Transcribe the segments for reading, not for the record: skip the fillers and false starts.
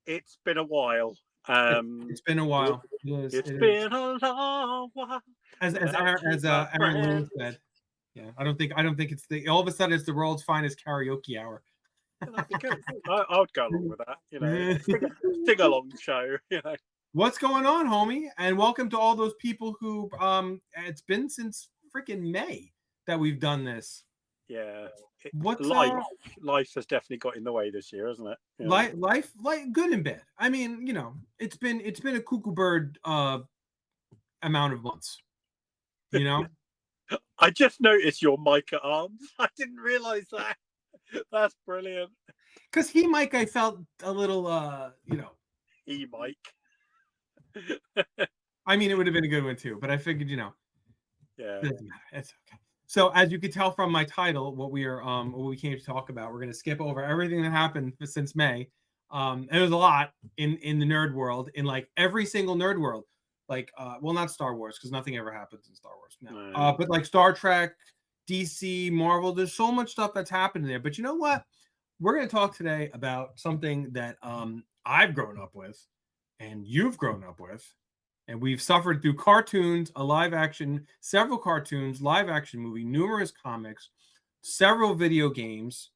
It's been a while. It's been a It, while. It is. it's It is. been a long while without you, my Aaron friend. Moon said. Yeah, I don't think it's the all of a sudden it's the world's finest karaoke hour. That'd be good. I would go along with that. Sing along show. What's going on, homie? And welcome to all those people who it's been since freaking May that we've done this. Yeah. It, What's life has definitely got in the way this year, hasn't it? life like good and bad. I mean, it's been a cuckoo bird amount of months, you know? I just noticed your mic at arms. I didn't realize that. That's brilliant. Cuz Mike I felt a little Mike. I mean, it would have been a good one too, but I figured, Yeah. doesn't matter. It's okay. So, as you could tell from my title, what we came to talk about, we're going to skip over everything that happened since May. And there's a lot in the nerd world, in like every single nerd world, like well, not Star Wars because nothing ever happens in Star Wars now, but like Star Trek, DC, Marvel. There's so much stuff that's happened there. But you know what? We're going to talk today about something that I've grown up with, and you've grown up with. And we've suffered through cartoons, several cartoons, live action movie, numerous comics, several video games,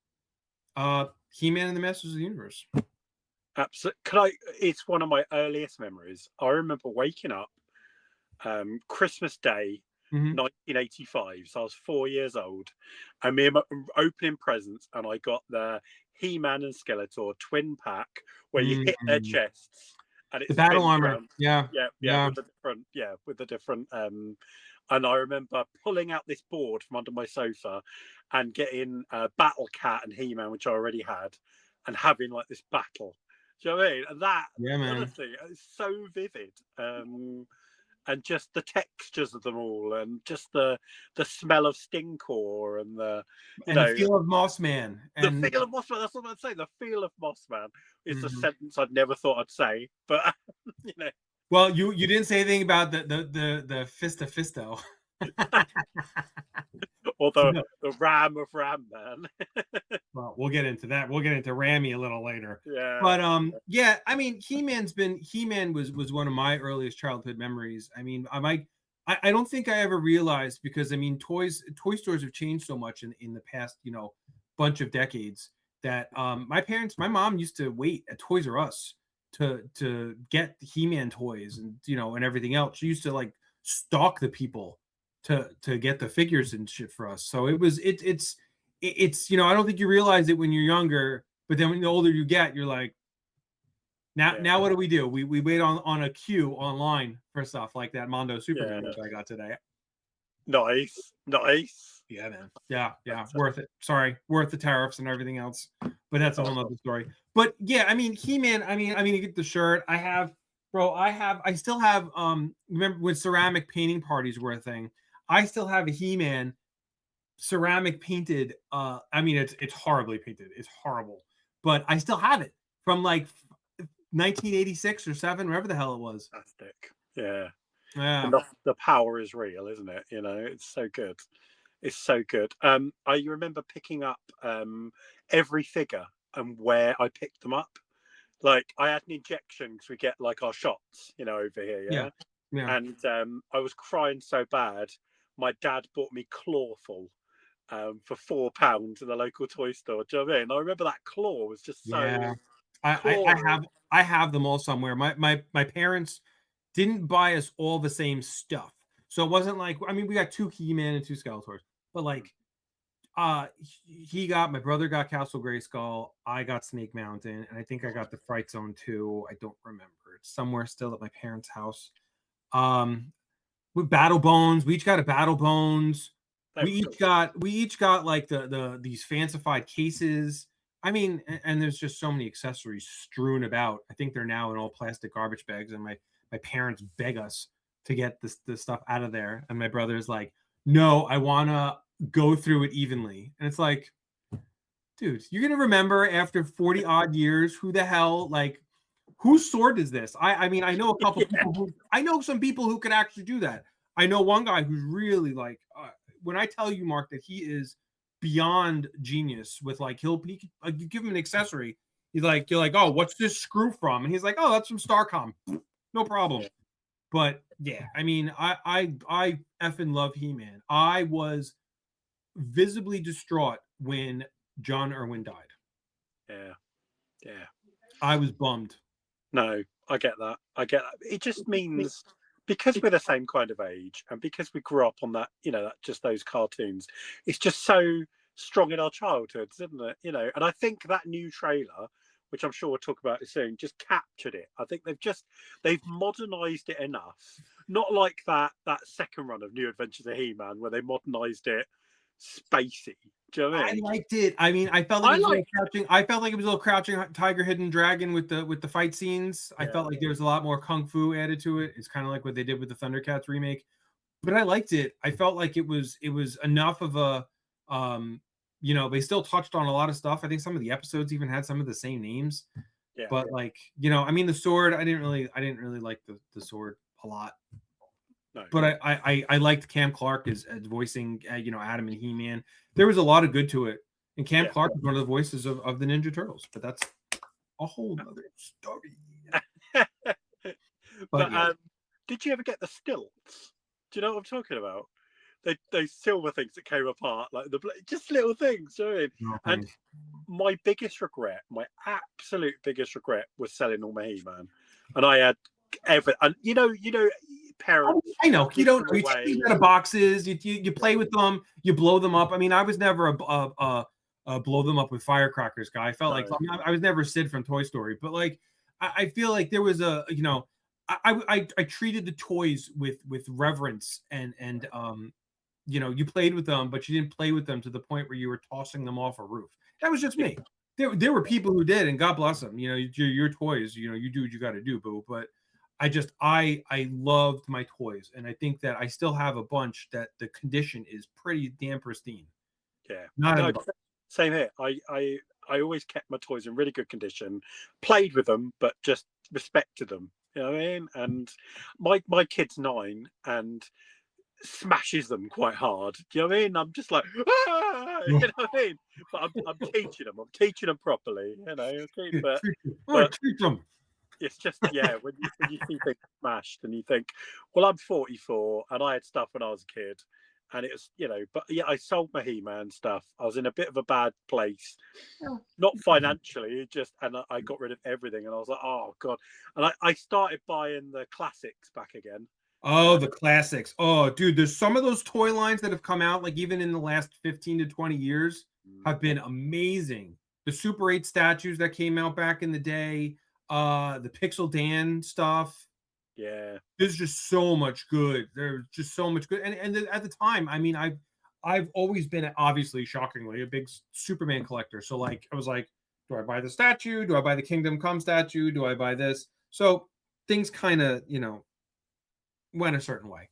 He-Man and the Masters of the Universe. Absolutely. It's one of my earliest memories. I remember waking up Christmas Day, 1985. So I was 4 years old, and me and opening presents, and I got the He-Man and Skeletor twin pack where you hit their chests. And the battle armor, around. yeah, with the different. And I remember pulling out this board from under my sofa and getting Battle Cat and He-Man, which I already had, and having like this battle. Do you know what I mean? And that, honestly, it's so vivid. And just the textures of them all, and just the smell of Stinkor, and the feel of Mossman. And the feel of Mossman. That's what I'd say. The feel of Mossman is a sentence I'd never thought I'd say, but Well, you didn't say anything about the Fisto. Or the Ram of Ram Man. Well, we'll get into that. We'll get into Rammy a little later. Yeah. But yeah, I mean, He-Man was one of my earliest childhood memories. I mean, I don't think I ever realized, because I mean, toy stores have changed so much in the past, bunch of decades, that my mom used to wait at Toys R Us to get He-Man toys and and everything else. She used to like stalk the people to get the figures and shit for us. So it's I don't think you realize it when you're younger, but then when the older you get, you're like, now what do? We wait on a queue online for stuff like that Mondo Superman, which I got today. Nice. Yeah, man. Yeah, worth it. Sorry, worth the tariffs and everything else, but that's a whole nother story. But yeah, I mean, He-Man. I mean, you get the shirt. I still have. Remember when ceramic painting parties were a thing? I still have a He-Man ceramic painted. I mean, it's horribly painted. It's horrible, but I still have it from like 1986 or 7, wherever the hell it was. Fantastic. Yeah. Yeah. The power is real, isn't it? It's so good. It's so good. I remember picking up every figure and where I picked them up. Like I had an injection because we get like our shots, over here. Yeah. And I was crying so bad. My dad bought me Clawful for £4 in the local toy store. Do you know what I mean? I remember that claw was just so. Yeah. I have them all somewhere. My parents didn't buy us all the same stuff, so it wasn't like, I mean, we got 2 He-Man and 2 Skeletors, but like my brother got Castle Grayskull, I got Snake Mountain, and I think I got the Fright Zone too. I don't remember. It's somewhere still at my parents' house. With Battle Bones, we each got a Battle Bones. We each got like these fancified cases. I mean, and there's just so many accessories strewn about. I think they're now in all plastic garbage bags, and my parents beg us to get this stuff out of there. And my brother's like, no, I want to go through it evenly. And it's like, dude, you're going to remember after 40 odd years, who the hell, like, whose sword is this? I mean, I know a couple people I know some people who could actually do that. I know one guy who's really like, when I tell you, Mark, that he is beyond genius with like, you give him an accessory, He's like, you're like, oh, what's this screw from? And he's like, oh, that's from Starcom. No problem. Yeah. But yeah, I mean, I effing love He-Man. I was visibly distraught when John Irwin died. Yeah. Yeah. I was bummed. No, I get that. I get that. It just means because we're the same kind of age and because we grew up on that, just those cartoons, it's just so strong in our childhoods, isn't it? And I think that new trailer, which I'm sure we'll talk about it soon, just captured it. I think they've modernized it enough. Not like that second run of New Adventures of He-Man where they modernized it spacey. Do you know what I mean? I liked it. I mean, I felt like it was a little crouching. I felt like it was a little crouching tiger, hidden dragon with the fight scenes. I felt like there was a lot more kung fu added to it. It's kind of like what they did with the Thundercats remake, but I liked it. I felt like it was enough of a, they still touched on a lot of stuff. I think some of the episodes even had some of the same names. Yeah. But like, I mean, the sword. I didn't really like the sword a lot. No. But I liked Cam Clark as voicing Adam and He-Man. There was a lot of good to it, and Cam Clark was one of the voices of the Ninja Turtles. But that's a whole other story. but did you ever get the stilts? Do you know what I'm talking about? Those silver things that came apart, like just little things. You know what I mean? No, and my absolute biggest regret was selling all my He-Man, and I had parents. I know you don't. You take these out of boxes. You play with them. You blow them up. I mean, I was never a blow them up with firecrackers guy. I felt like I was never Sid from Toy Story, but like I feel like there was I treated the toys with reverence and you played with them, but you didn't play with them to the point where you were tossing them off a roof. That was just me. There were people who did, and God bless them. Your toys. You do what you got to do, boo. But I loved my toys, and I think that I still have a bunch that the condition is pretty damn pristine. Yeah, same here. I always kept my toys in really good condition, played with them, but just respected them. You know what I mean? And my kid's 9 and smashes them quite hard. Do you know what I mean? I'm just like, you know what I mean? But I'm teaching them. I'm teaching them properly. But treat them. It's just when you see things smashed and you think, well, I'm 44 and I had stuff when I was a kid, and it was but I sold my He-Man stuff. I was in a bit of a bad place, not financially, and I got rid of everything, and I was like, oh god. And I started buying the classics back again. Oh, the classics. Oh, dude, there's some of those toy lines that have come out, like even in the last 15 to 20 years, have been amazing. The Super 8 statues that came out back in the day, the Pixel Dan stuff. Yeah. There's just so much good. There's just so much good. And at the time, I mean, I've always been, obviously, shockingly, a big Superman collector. So like, I was like, do I buy the statue? Do I buy the Kingdom Come statue? Do I buy this? So things kind of, went a certain way.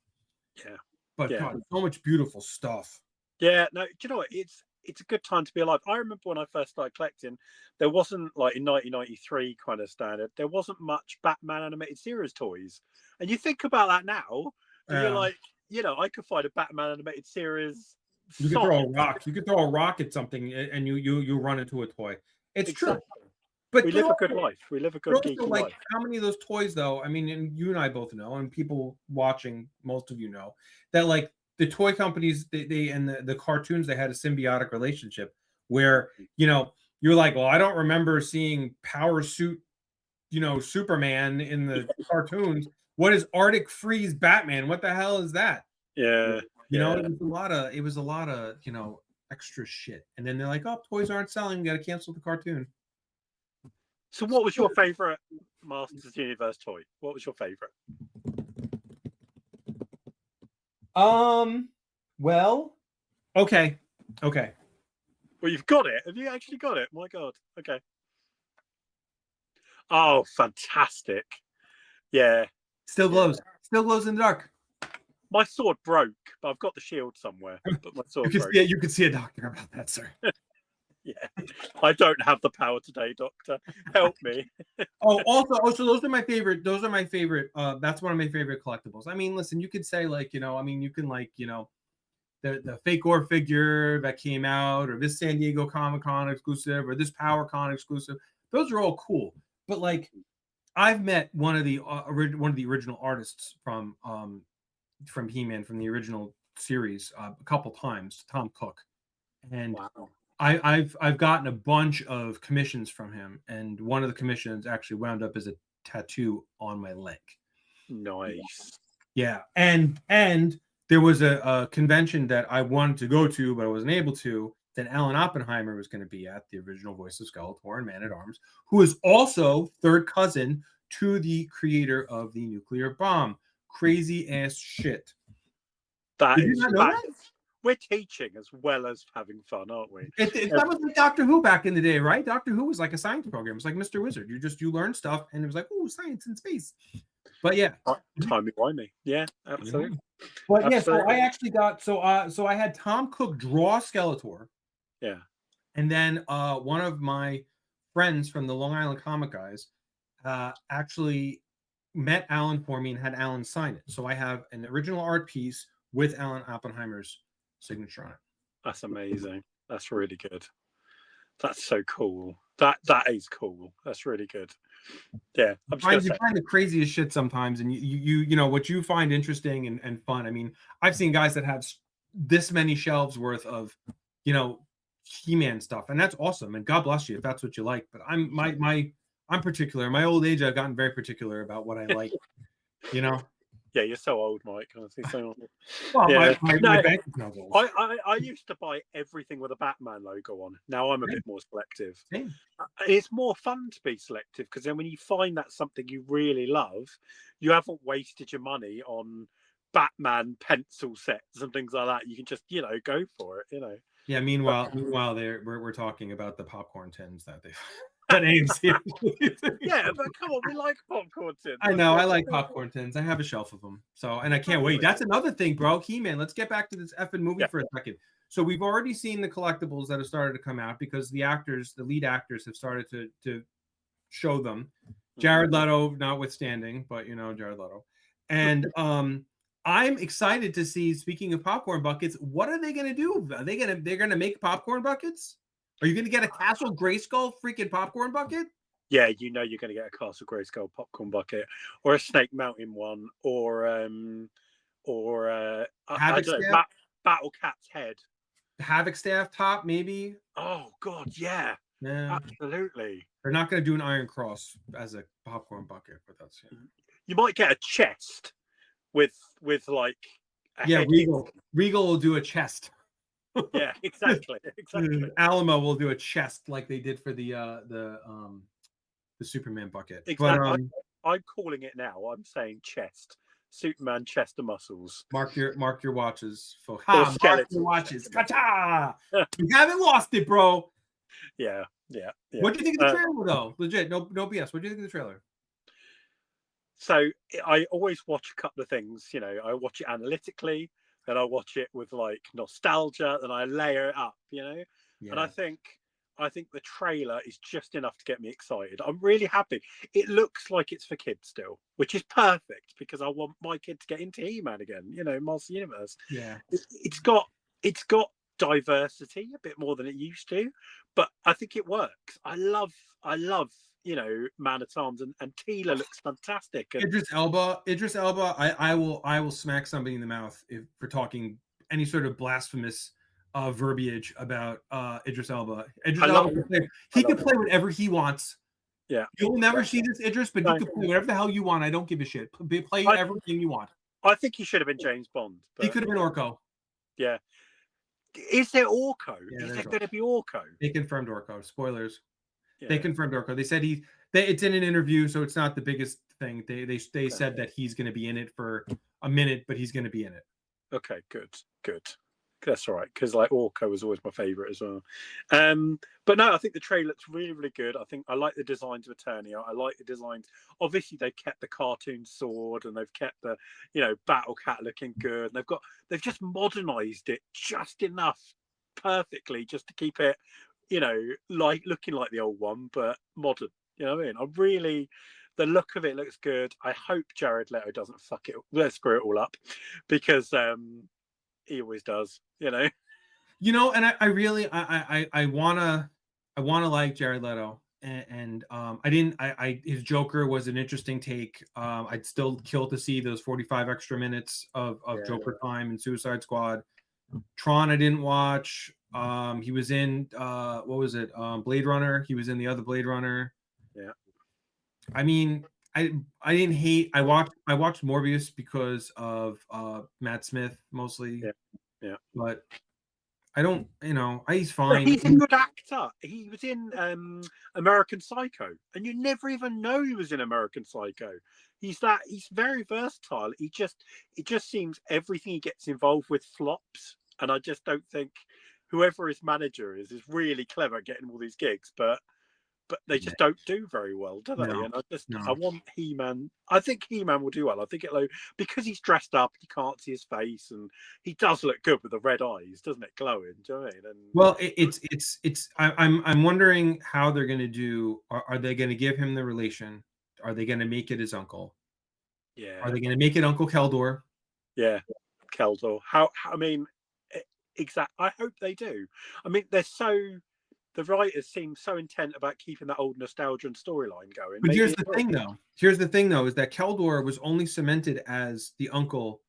Yeah. But God, so much beautiful stuff. Yeah, no, do you know what? It's a good time to be alive. I remember when I first started collecting, there wasn't, like in 1993 kind of standard, there wasn't much Batman animated series toys. And you think about that now, and you're like, I could find a Batman animated series. You could throw a rock. You could throw a rock at something, and you run into a toy. It's true. But we live a good life. We live a good geeky life. How many of those toys, though? I mean, and you and I both know, and people watching, most of you know, that like the toy companies, they and the cartoons, they had a symbiotic relationship where you're like, well, I don't remember seeing Power Suit, Superman in the cartoons. What is Arctic Freeze Batman? What the hell is that? Yeah, it was a lot of extra shit, and then they're like, oh, toys aren't selling. We got to cancel the cartoon. So what was your favorite Masters Universe toy? What was your favorite? Well, okay. Well, you've got it. Have you actually got it? My God. Okay. Oh, fantastic. Yeah. Still glows. Still glows in the dark. My sword broke, but I've got the shield somewhere. But my sword broke. You could see a doctor about that, sir. Yeah, I don't have the power today, Doctor. Help me. Also, those are my favorite. That's one of my favorite collectibles. I mean, listen, you could say like, you can like, the fake Gore figure that came out, or this San Diego Comic-Con exclusive, or this PowerCon exclusive. those are all cool. But like, I've met one of the original artists from He-Man from the original series a couple times, Tom Cook, and Wow. I've gotten a bunch of commissions from him, and one of the commissions actually wound up as a tattoo on my leg. Nice. Yeah, and there was a convention that I wanted to go to, but I wasn't able to. That Alan Oppenheimer was going to be at, the original voice of Skeletor and Man at Arms, who is also third cousin to the creator of the nuclear bomb. Crazy ass shit. That Did you is not know that? We're teaching as well as having fun, aren't we? That was like Doctor Who back in the day, right? Doctor Who was like a science program. It's like Mr. Wizard. You learn stuff, and it was like, oh, science in space. But yeah, Timey-wimey. Yeah, absolutely. But yeah, so I actually got so I had Tom Cook draw Skeletor. Yeah. And then one of my friends from the Long Island Comic Guys actually met Alan for me and had Alan sign it. So I have an original art piece with Alan Oppenheimer's signature on it. That's amazing. That's really good. That's so cool. That is cool. That's really good. Yeah, you find the craziest shit sometimes, and you know what you find interesting and fun. I mean, I've seen guys that have this many shelves worth of, you know, He-Man stuff, and that's awesome. And God bless you if that's what you like. But I'm particular. In my old age, I've gotten very particular about what I like. You know. Yeah, you're so old, Mike. Honestly, so old. Well, yeah. my bank account's old. I used to buy everything with a Batman logo on. Now I'm a bit more selective. Same. It's more fun to be selective because then when you find that's something you really love, you haven't wasted your money on Batman pencil sets and things like that. You can just, go for it, Yeah. Meanwhile, we're talking about the popcorn tins that they at AMC. Yeah, but come on, we like popcorn tins. I know, I like popcorn tins. I have a shelf of them. So, and I can't wait. That's another thing, bro. He-Man. Let's get back to this effing movie for a second. So we've already seen the collectibles that have started to come out because the lead actors have started to show them. Jared Leto notwithstanding, but Jared Leto. And I'm excited to see, speaking of popcorn buckets, what are they going to do? They're going to make popcorn buckets? Are you going to get a Castle Grayskull freaking popcorn bucket? Yeah, you're going to get a Castle Grayskull popcorn bucket, or a Snake Mountain one, or I don't know, Battle Cat's head, Havoc staff top, maybe. Oh God, yeah, absolutely. They're not going to do an Iron Cross as a popcorn bucket, but that's You might get a chest with like Regal will do a chest. Yeah, exactly. Alamo will do a chest like they did for the Superman bucket. Exactly. But, I'm calling it now. I'm saying chest. Superman chest of muscles. Mark your watches, folks. Mark your watches. Ka-cha! You haven't lost it, bro. Yeah. What do you think of the trailer, though? Legit, no BS. What do you think of the trailer? So I always watch a couple of things. I watch it analytically. Then I watch it with like nostalgia, then I layer it up, And I think the trailer is just enough to get me excited. I'm really happy. It looks like it's for kids still, which is perfect because I want my kid to get into He-Man again, Master Universe. Yeah. It's got diversity a bit more than it used to, but I think it works. I love Man at Arms, and Teela looks fantastic. And Idris Elba, I will smack somebody in the mouth for talking any sort of blasphemous verbiage about Idris Elba. He can play whatever he wants. Yeah, you'll never see this Idris, but you can play whatever the hell you want. I don't give a shit. Play everything you want. I think he should have been James Bond. He could have been Orko. Yeah. Is there Orko? Is there going to be Orko? They confirmed Orko. Spoilers. Yeah. They confirmed Orko. They said it's in an interview, so it's not the biggest thing. They said that he's going to be in it for a minute, but he's going to be in it. Okay, good. That's all right, because like Orko was always my favorite as well. But no, I think the trailer looks really, really good. I like the designs of Eternia. I like the designs. Obviously, they kept the cartoon sword, and they've kept the Battle Cat looking good. And they've just modernized it just enough, perfectly, just to keep it, like looking like the old one, but modern. You know what I mean? The look of it looks good. I hope Jared Leto doesn't screw it all up, because he always does, and I really wanna like Jared Leto, and I didn't. His Joker was an interesting take. I'd still kill to see those 45 extra minutes of Joker time in Suicide Squad. Tron, I didn't watch. He was in what was it? Blade Runner. He was in the other Blade Runner. Yeah. I mean, I didn't hate. I watched Morbius because of Matt Smith mostly. Yeah. Yeah. But I don't, he's But fine. he's a good actor. He was in American Psycho, and you never even know he was in American Psycho. He's very versatile. It just seems everything he gets involved with flops, and I just don't think whoever his manager is really clever at getting all these gigs, but they just don't do very well, do they? No, And I no. want He-Man. I think He-Man will do well. I think because he's dressed up, you can't see his face, and he does look good with the red eyes, doesn't it? Glowing. Do you know what I mean? And Well, I'm wondering how they're going to do. Are they going to give him the relation? Are they going to make it his uncle? yeah, Are they going to make it Uncle Keldor? yeah, Keldor. How? I mean, I hope they do. I mean, the writers seem so intent about keeping that old nostalgia and storyline going. But Maybe here's the thing, though. Here's the thing, though, is that Keldor was only cemented as the uncle,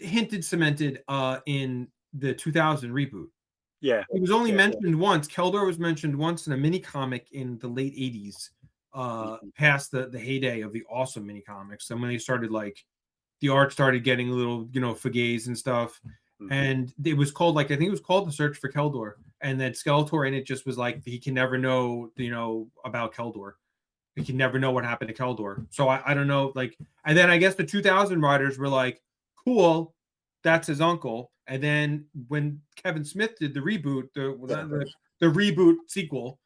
cemented in the 2000 reboot. Yeah, he was only mentioned once. Keldor was mentioned once in a mini comic in the late 80s, past the heyday of the awesome mini comics. And when they started, like, the art started getting a little, fugazi and stuff. Mm-hmm. And it was called, like, I think it was called The Search for Keldor. And then Skeletor in it just was like, he can never know, about Keldor. He can never know what happened to Keldor. So I don't know, like, and then I guess the 2000 writers were like, cool, that's his uncle. And then when Kevin Smith did the reboot, the reboot sequel,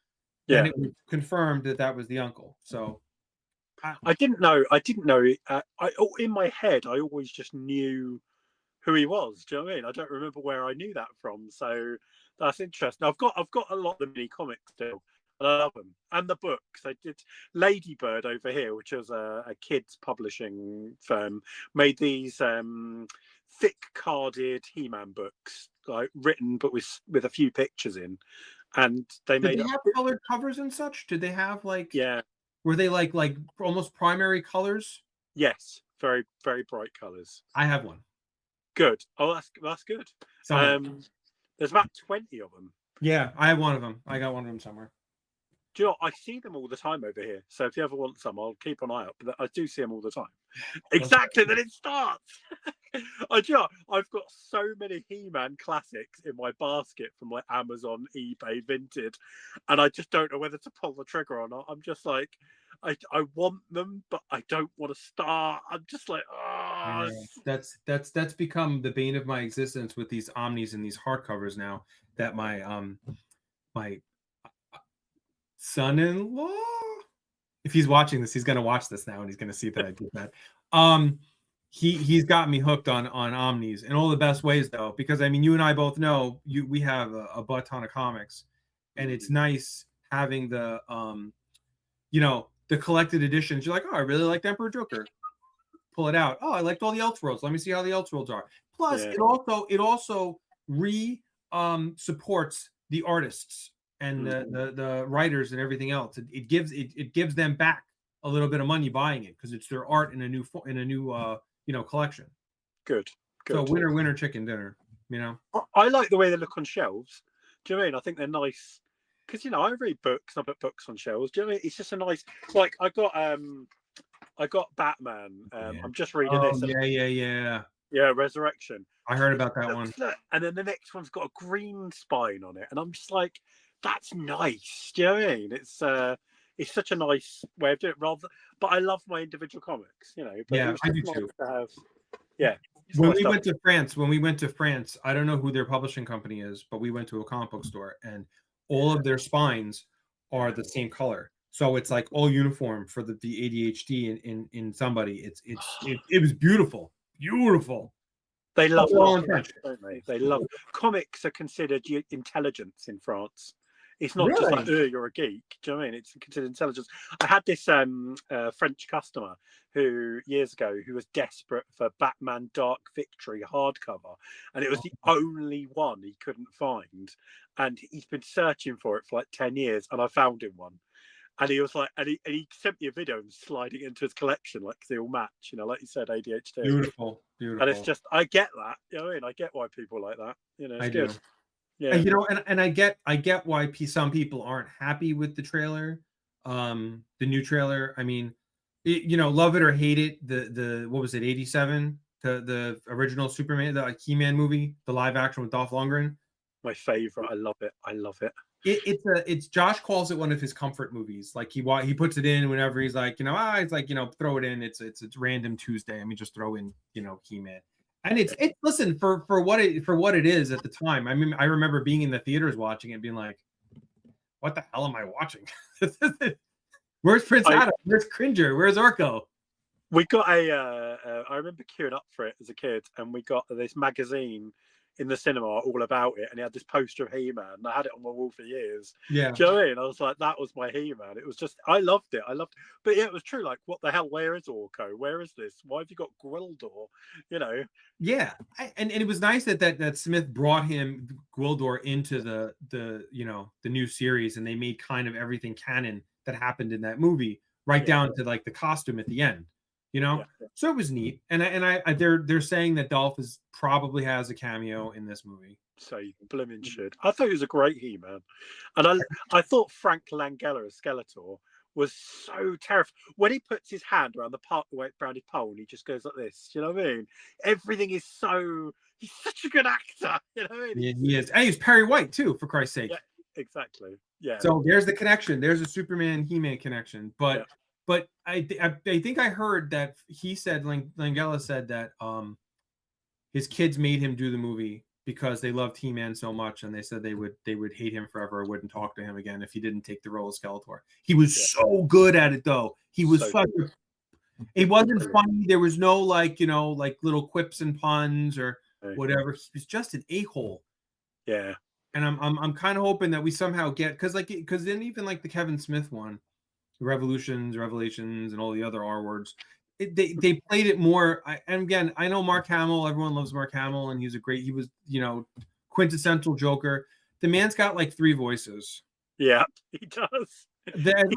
then it was confirmed that was the uncle. So I didn't know. In my head, I always just knew who he was. Do you know what I mean? I don't remember where I knew that from. So that's interesting. I've got a lot of the mini comics still. And I love them, and the books. I did Ladybird over here, which was a kids publishing firm, made these thick carded He-Man books, like written but with a few pictures in, and they did they have colored covers and such? Did they have like were they like almost primary colors? Yes, very very bright colors. I have one. Good. Oh, that's good. There's about 20 of them. Yeah, I have one of them. I got one of them somewhere. Do you know, I see them all the time over here. So if you ever want some, I'll keep an eye out. But I do see them all the time. Exactly, then it starts. I've got so many He-Man classics in my basket from like Amazon, eBay, Vinted, and I just don't know whether to pull the trigger or not. I'm just like, I want them, but I don't want to start. I'm just like, oh. That's become the bane of my existence with these omnis and these hardcovers now. That my son-in-law, if he's watching this, he's gonna watch this now and he's gonna see that I did that. He's got me hooked on omnis in all the best ways, though, because I mean, you and I both know we have a butt ton of comics, and it's nice having the the collected editions. You're like, oh, I really liked Emperor Joker. Pull it out. Oh, I liked all the Elseworlds. Let me see how the Elseworlds are. Plus, it also supports the artists and the writers and everything else. It gives them back a little bit of money buying it because it's their art in a new collection. Good. So winner chicken dinner. I like the way they look on shelves. Do you know what I mean? I think they're nice because I read books. I put books on shelves. Do you know what I mean? It's just a nice, like I got Batman. I'm just reading this. Yeah, Resurrection. I heard about that one. And then the next one's got a green spine on it, and I'm just like, that's nice. Do you know what I mean? It's such a nice way of doing it. But I love my individual comics. But I do too. When we went to France, I don't know who their publishing company is, but we went to a comic book store, and all of their spines are the same color. So it's like all uniform for the ADHD in somebody. It was beautiful. Beautiful. They love comics, don't they? They love comics. Are considered intelligence in France. It's not just like, Really? oh, you're a geek. Do you know what I mean? It's considered intelligence. I had this French customer who years ago who was desperate for Batman Dark Victory hardcover, and it was the only one he couldn't find, and he's been searching for it for like 10 years, and I found him one. And he was like, and he sent me a video of him sliding into his collection, like they all match, you know, like you said, ADHD. Beautiful, And it's beautiful. just, I get that, you know what I mean? I get why people like that, you know, it's I good. do. Yeah. You know, and I get why some people aren't happy with the trailer, the new trailer. I mean, you know, love it or hate it. The what was it, 87? The original Superman, the He-Man movie, the live action with Dolph Lundgren. My favorite. I love it. I love it. It's Josh calls it one of his comfort movies. Like he puts it in whenever he's like, you know, it's like, you know, throw it in. It's random Tuesday. I mean, just throw in, you know, He-Man. And it's listen, for what it is at the time. I mean, I remember being in the theaters watching it and being like, what the hell am I watching? Where's Prince Adam? Where's Cringer? Where's Orko? We got I remember queuing up for it as a kid, and we got this magazine in the cinema all about it, and he had this poster of He-Man, and I had it on my wall for years. Yeah. Do you know what I mean? I was like, that was my He-Man. It was just, I loved it. But yeah, it was true. Like, what the hell? Where is Orko? Where is this? Why have you got Gwildor? You know? Yeah, and it was nice that Smith brought him Gwildor into the you know, the new series, and they made kind of everything canon that happened in that movie, right down to like the costume at the end, you know. So it was neat, and they're saying that Dolph probably has a cameo in this movie. So you blooming should. I thought he was a great He-Man, and I thought Frank Langella as Skeletor was so terrifying. When he puts his hand around around his pole and he just goes like this, you know what I mean? Everything is so, he's such a good actor, you know what I mean? Yeah, he is. And he's Perry White too, for Christ's sake. Yeah, exactly. Yeah. So there's the connection. There's a Superman He-Man connection. But I think I heard that he said, Langella said that his kids made him do the movie because they loved He-Man so much, and they said they would hate him forever or wouldn't talk to him again if he didn't take the role of Skeletor. He was so good at it, though. He was it wasn't funny. There was no like, you know, like little quips and puns or whatever. He was just an a-hole. Yeah. And I'm kind of hoping that we somehow get, because then even like the Kevin Smith one, Revolutions, Revelations, and all the other R words, they played it more. And again, I know Mark Hamill. Everyone loves Mark Hamill, and he was, you know, quintessential Joker. The man's got like 3 voices. Yeah, he does.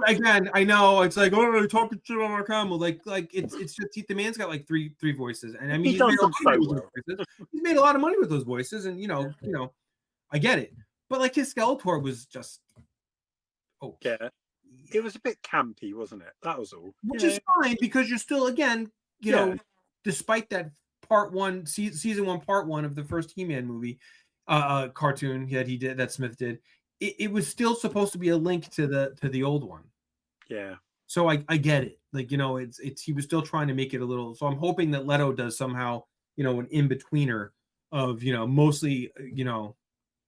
Again, I know it's like, oh, you're talking shit about Mark Hamill. Like it's just the man's got like three voices, and I mean he does them so well. He's made a lot of money with those voices, and you know, I get it. But like his Skeletor was just yeah. It was a bit campy, wasn't it? That was all. Which is fine, because you're still, again, you know, despite that season 1, part 1 of the first He-Man movie, cartoon that Smith did, it was still supposed to be a link to the old one. Yeah. So I get it. Like, you know, it's he was still trying to make it a little. So I'm hoping that Leto does somehow, you know, an in-betweener of, you know, mostly, you know,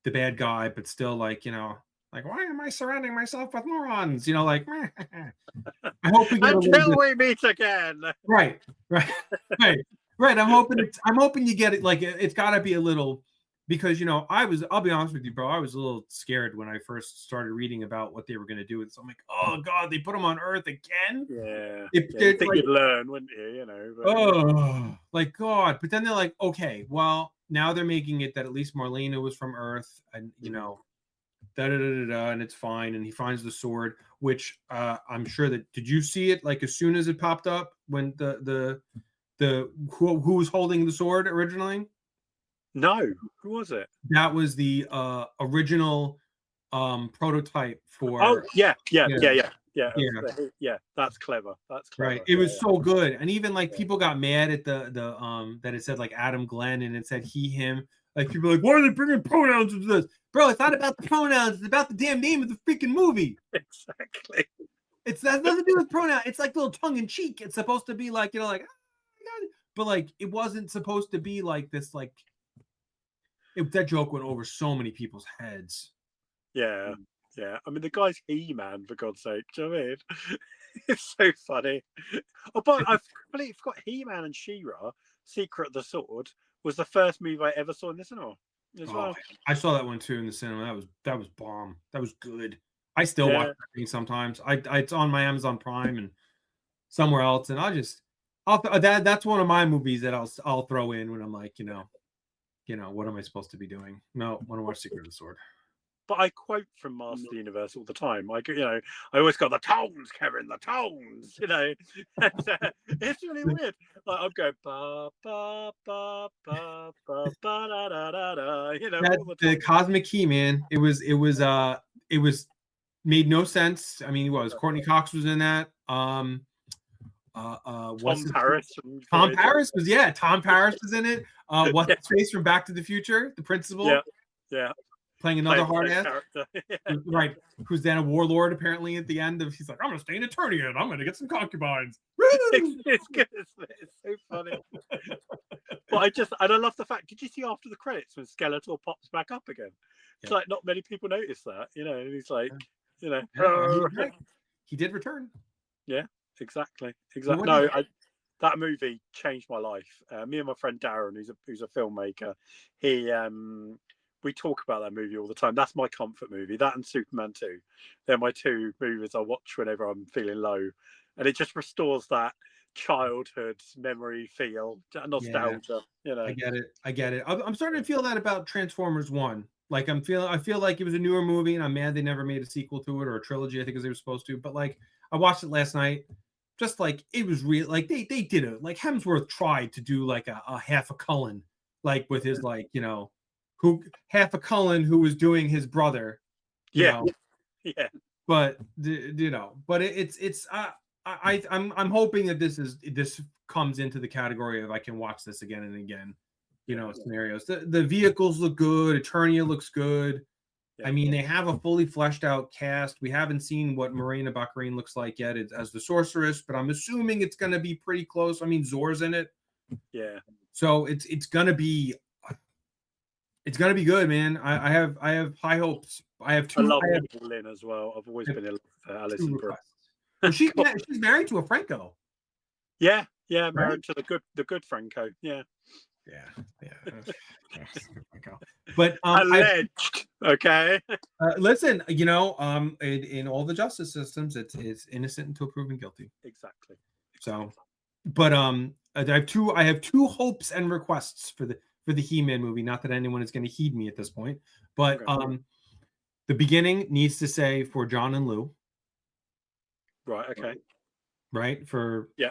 the bad guy, but still like, you know, like, why am I surrounding myself with morons? You know, like, I hope we get until we meet again. Right. I'm hoping you get it. Like, it's got to be a little, because, you know, I'll be honest with you, bro. I was a little scared when I first started reading about what they were going to do. So I'm like, oh God, they put him on Earth again. Yeah. You'd think you'd learn, wouldn't you? You know. But, like God. But then they're like, okay, well, now they're making it that at least Marlena was from Earth, and you know. And it's fine, and he finds the sword, which I'm sure that, did you see it like as soon as it popped up when the who was holding the sword originally? No, who was it? That was the original prototype for. Oh yeah. That's clever. Right. It was so good, and even like people got mad at the that it said like Adam Glenn and it said he him. Like people are like, why are they bringing pronouns into this? Bro, it's not about the pronouns. It's about the damn name of the freaking movie. Exactly. It has nothing to do with pronoun. It's like a little tongue in cheek. It's supposed to be like, you know, like, but like it wasn't supposed to be like this. Like that joke went over so many people's heads. Yeah. Yeah. I mean, the guy's He-Man, for God's sake. Do you know what I mean? It's so funny. Oh, but I completely forgot He-Man and She-Ra, Secret of the Sword, was the first movie I ever saw in the cinema. as Oh, well. I saw that one too in the cinema. That was bomb. That was good. I still watch Yeah. that thing sometimes. It's on my Amazon Prime and somewhere else, and that's one of my movies that I'll throw in when I'm like, what am I supposed to be doing? No, I want to watch Secret of the Sword. But I quote from Master of the Universe all the time. I always got the tones, Kevin, the tones. And, it's really weird. Like I'm going ba ba ba ba ba ba da da da da. That All the the time. Cosmic Key, man. It was made no sense. I mean, it was Courtney Cox was in that. What's Tom his Paris from Tom Voyager. Paris was Tom Paris was in it. What's his face from Back to the Future, the principal, Yeah, yeah. playing another Playing the hard same ass, character. right? Who's then a warlord apparently at the end of he's like, I'm gonna stay in Eternia and I'm gonna get some concubines. It's good, isn't it? It's so funny. But I love the fact. Did you see after the credits when Skeletor pops back up again? It's like not many people notice that, and he's like, he did return. Yeah, exactly. No, that movie changed my life. Me and my friend Darren, who's a filmmaker, we talk about that movie all the time. That's my comfort movie. That and Superman 2. They're my two movies I watch whenever I'm feeling low, and it just restores that childhood memory feel, nostalgia. I get it. I'm starting to feel that about Transformers 1. Like I feel like it was a newer movie, and I'm mad they never made a sequel to it or a trilogy. I think as they were supposed to. But like I watched it last night, just like it was real. Like they did it. Like Hemsworth tried to do like a half a Cullen, like with his who half a Cullen who was doing his brother. Yeah. But I'm hoping that this comes into the category of I can watch this again and again. Scenarios. The vehicles look good. Eternia looks good. I mean, they have a fully fleshed out cast. We haven't seen what Morena Baccarin looks like yet as the sorceress, but I'm assuming it's going to be pretty close. I mean, Zor's in it. Yeah. So it's gonna be good, man. I have high hopes. I love Lynn as well. I've always been in love with Alison Brie. Well, she's married to a Franco. Yeah, married to the good Franco. Yeah. But alleged. Okay. Listen, in all the justice systems, it's innocent until proven guilty. Exactly. So, but I have two hopes and requests for the He-Man movie. Not that anyone is going to heed me at this point, but the beginning needs to say for John and Lou. Right. Okay. Right for yeah.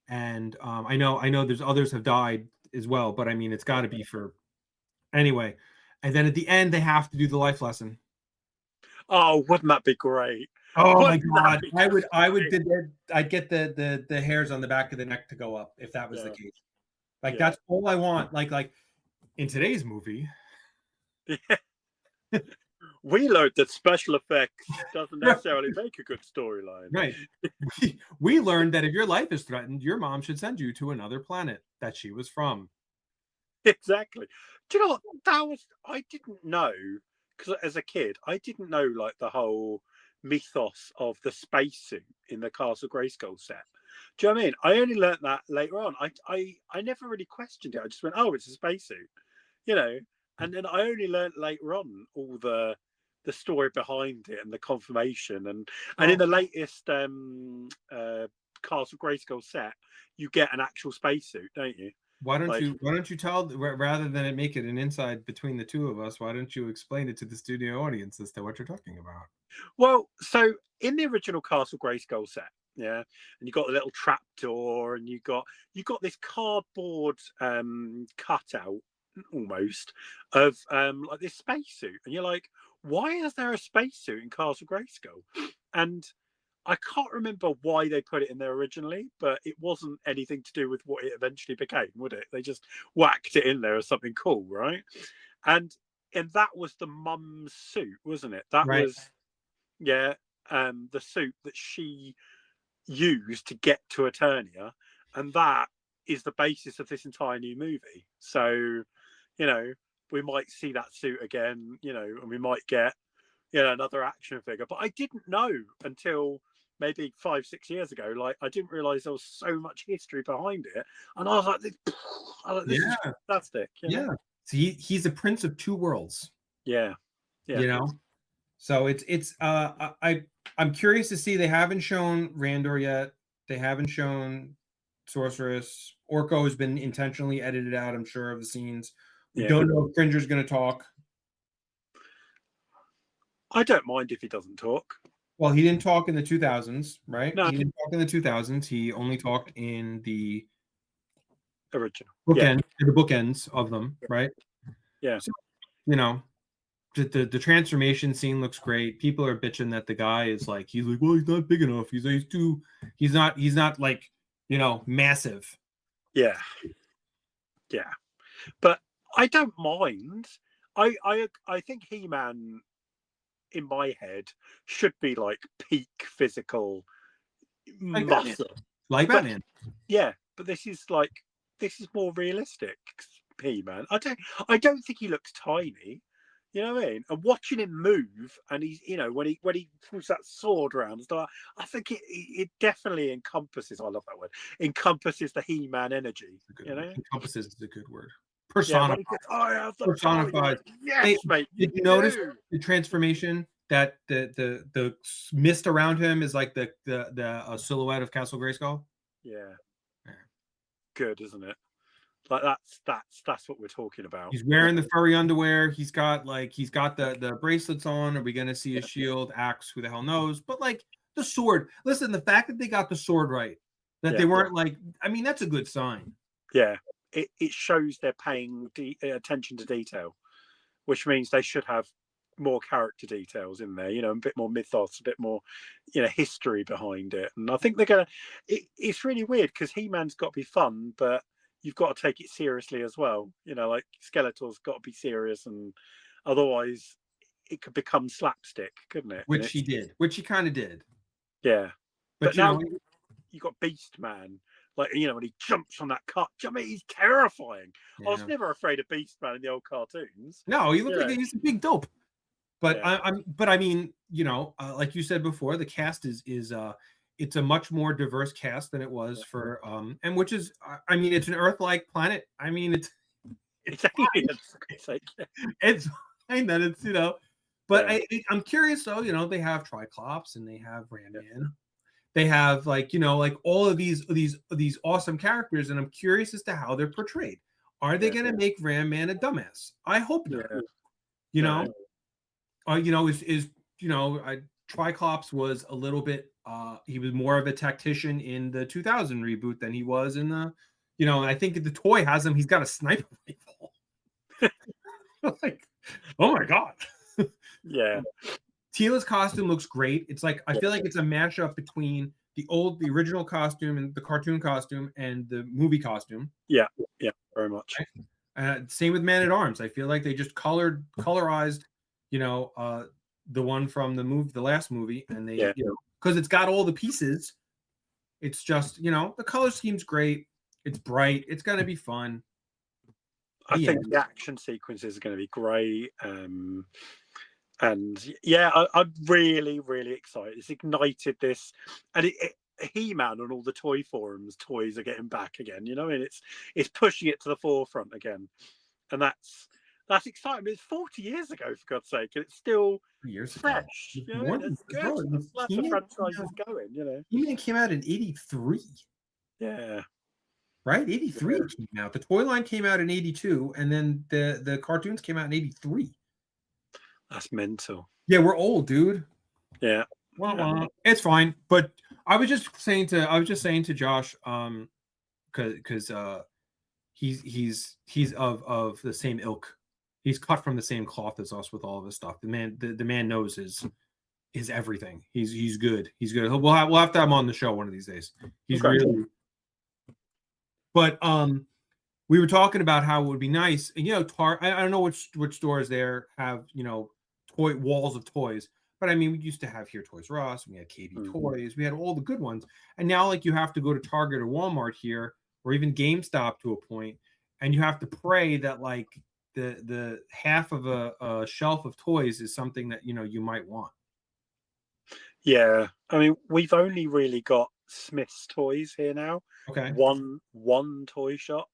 And I know there's others have died as well, but I mean it's got to be for anyway. And then at the end they have to do the life lesson. Oh, wouldn't that be great? Oh my god, I'd get the hairs on the back of the neck to go up if that was the case. Like that's all I want. Like in today's movie. We learned that special effects doesn't necessarily make a good storyline. Right. We learned that if your life is threatened, your mom should send you to another planet that she was from. Exactly. Do you know what? I didn't know, because as a kid, I didn't know like the whole mythos of the spacesuit in the Castle Grayskull set. Do you know what I mean? I only learnt that later on. I never really questioned it. I just went, oh, it's a spacesuit, and then I only learnt later on all the story behind it and the confirmation and in the latest Castle Grayskull set you get an actual spacesuit, don't you? Why don't you tell, rather than make it an inside between the two of us, why don't you explain it to the studio audience as to what you're talking about? Well, so in the original Castle Grayskull set, and you got a little trap door and you got this cardboard cutout almost of like this spacesuit, and you're like, why is there a spacesuit in Castle Grayskull? And I can't remember why they put it in there originally, but it wasn't anything to do with what it eventually became, would it? They just whacked it in there as something cool, right? And that was the mum's suit, wasn't it? That was the suit that she used to get to Eternia, and that is the basis of this entire new movie. So we might see that suit again, and we might get, another action figure. But I didn't know until maybe 5-6 years ago. Like, I didn't realize there was so much history behind it. And I was like, this is fantastic. So he's a prince of two worlds. Yeah. Yeah. You know, so I'm curious to see. They haven't shown Randor yet. They haven't shown Sorceress. Orko has been intentionally edited out, I'm sure, of the scenes. We Yeah. don't know if Cringer's going to talk. I don't mind if he doesn't talk. Well, he didn't talk in the 2000s, right? No. He didn't talk in the 2000s. He only talked in the Original. bookend, the bookends of them, right? Yeah. So, you know, the transformation scene looks great. People are bitching that the guy is like, he's like, well, he's not big enough. He's not like, you know, massive. Yeah. Yeah. But I don't mind. I think He-Man in my head should be like peak physical muscle. Like Batman. Yeah, but this is more realistic He-Man. I don't think he looks tiny. You know what I mean? And watching him move, and he's, you know, when he pulls that sword around and stuff, I think it definitely encompasses. I love that word. Encompasses the He-Man energy. You know, encompasses is a good word. Personified. Yeah, personified. Yes, hey, mate. Did you notice the transformation that the mist around him is like the silhouette of Castle Grayskull? Yeah. Good, isn't it? Like that's what we're talking about. He's wearing the furry underwear. He's got the bracelets on. Are we going to see a shield? Axe? Who the hell knows? But like the sword. Listen, the fact that they got the sword right, that they weren't like. I mean, that's a good sign. Yeah, it shows they're paying attention to detail, which means they should have more character details in there. You know, a bit more mythos, a bit more, you know, history behind it. And I think they're gonna. It's really weird because He-Man's got to be fun, but you've got to take it seriously as well. You know, like Skeletor's got to be serious, and otherwise it could become slapstick, couldn't it? Which he did. Which he kind of did. Yeah, but now you got Beast Man. Like, you know, when he jumps on that cut, I mean, he's terrifying. Yeah. I was never afraid of Beast Man in the old cartoons. No, he looked like he's a big dope. But yeah. But I mean, you know, like you said before, the cast is it's a much more diverse cast than it was for and which is, I mean, it's an Earth-like planet. I mean, it's fine that it's, you know, but I'm curious though. You know, they have Triclops and they have Ram-Man. Yeah. They have, like, you know, like all of these awesome characters, and I'm curious as to how they're portrayed. Are they going to make Ram-Man a dumbass? I hope not. You know, you know, you know, Triclops was a little bit. He was more of a tactician in the 2000 reboot than he was in the, you know. And I think the toy has him. He's got a sniper rifle. Like, oh my god. Yeah. Tila's costume looks great. It's like, I feel like it's a mashup between the original costume and the cartoon costume and the movie costume. Yeah, yeah, very much. Same with Man at Arms. I feel like they just colorized, you know, the one from the last movie, and they, you know, because it's got all the pieces. It's just, you know, the color scheme's great. It's bright. It's gonna be fun. I think the action sequences are going to be great. And yeah, I'm really, really excited. It's ignited this, and He-Man on all the toy forums, toys are getting back again. You know, and it's pushing it to the forefront again, and that's exciting. I mean, it's 40 years ago, for God's sake, and it's still fresh. You know, that's good. That's the franchise is going. You know, He-Man came out in '83. Yeah. Right, 83 came out. The toy line came out in 82, and then the cartoons came out in 83. That's mental. Yeah, we're old, dude. Yeah. It's fine. But I was just saying to Josh, because he's of the same ilk. He's cut from the same cloth as us with all of his stuff. The man knows his everything. He's good. He's good. We'll have to have him on the show one of these days. He's really. But we were talking about how it would be nice, and, you know, I don't know which stores there have, you know, toy walls of toys, but I mean, we used to have here Toys R Us, we had KB Toys, we had all the good ones, and now, like, you have to go to Target or Walmart here, or even GameStop to a point, and you have to pray that, like, the half of a shelf of toys is something that, you know, you might want. Yeah, I mean, we've only really got Smith's Toys here now. Okay. One toy shop,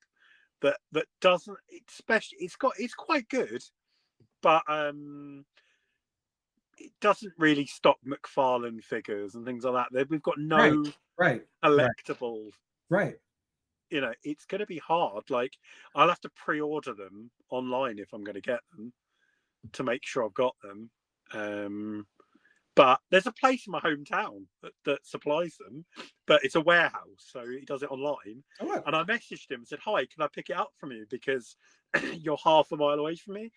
that doesn't, especially it's quite good, but it doesn't really stock McFarlane figures and things like that. We've got no collectible. Right. You know, it's going to be hard. Like, I'll have to pre-order them online if I'm going to get them to make sure I've got them. But there's a place in my hometown that supplies them, but it's a warehouse, so he does it online. Oh, and I messaged him and said, "Hi, can I pick it up from you because you're half a mile away from me?"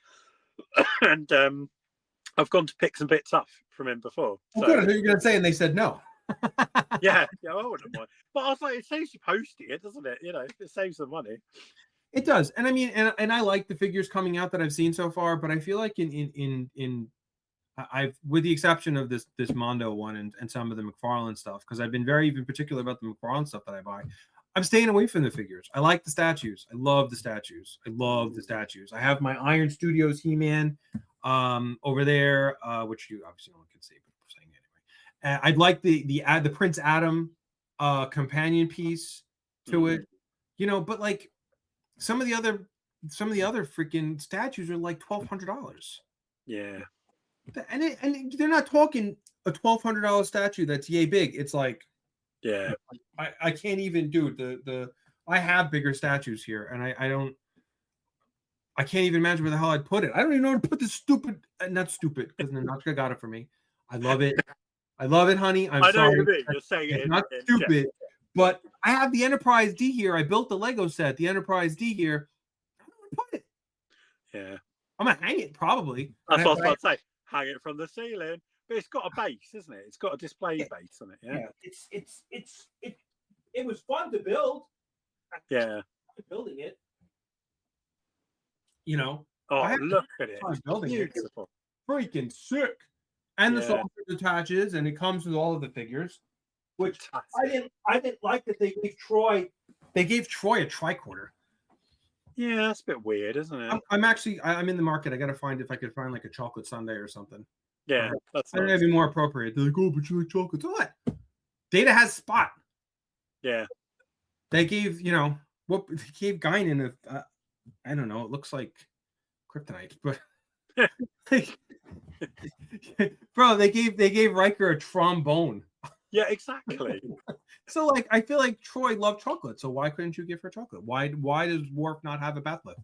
and I've gone to pick some bits up from him before. Well, good. I knew you were going to say, and they said no. yeah, I wouldn't mind. But I was like, it saves you posting it, doesn't it? You know, it saves some money. It does, and I mean, and I like the figures coming out that I've seen so far, but I feel like I've, with the exception of this Mondo one and some of the McFarlane stuff, because I've been very even particular about the McFarlane stuff that I buy, I'm staying away from the figures. I like the statues. I love the statues. I have my Iron Studios He-Man over there, which you obviously no one can see, but I'm saying anyway. I'd like the Prince Adam companion piece to it, you know, but like some of the other freaking statues are like $1,200. Yeah. And they're not talking a $1,200 statue that's yay big. It's like, yeah, I can't even do the. I have bigger statues here, and I can't even imagine where the hell I'd put it. I don't even know where to put this stupid. Not stupid because Nanachka got it for me. I love it. I love it, honey. I know sorry. What you mean. You're saying it's not stupid, but I have the Enterprise D here. I built the Lego set, the Enterprise D here. I don't know where to put it. Yeah, I'm gonna hang it probably. That's what I was about to say. Hang it from the ceiling, but it's got a base, isn't it? It's got a display base on it. Yeah. It was fun to build. Yeah, building it. You know. Oh, look at it! It's building beautiful. It. Freaking sick. And the saucer attaches, and it comes with all of the figures. Which I didn't like that they gave Troy. They gave Troy a tricorder. Yeah, that's a bit weird, isn't it? I'm in the market. I gotta find if I could find like a chocolate sundae or something. Yeah, that's nice. That'd be more appropriate. They're like, oh, but you like chocolates. What? Data has Spot. Yeah. They gave, you know, what they gave Guinan a I don't know, it looks like kryptonite, but bro, they gave Riker a trombone. Yeah, exactly. So like I feel like Troy loved chocolate, so why couldn't you give her chocolate? Why does Worf not have a bat lift?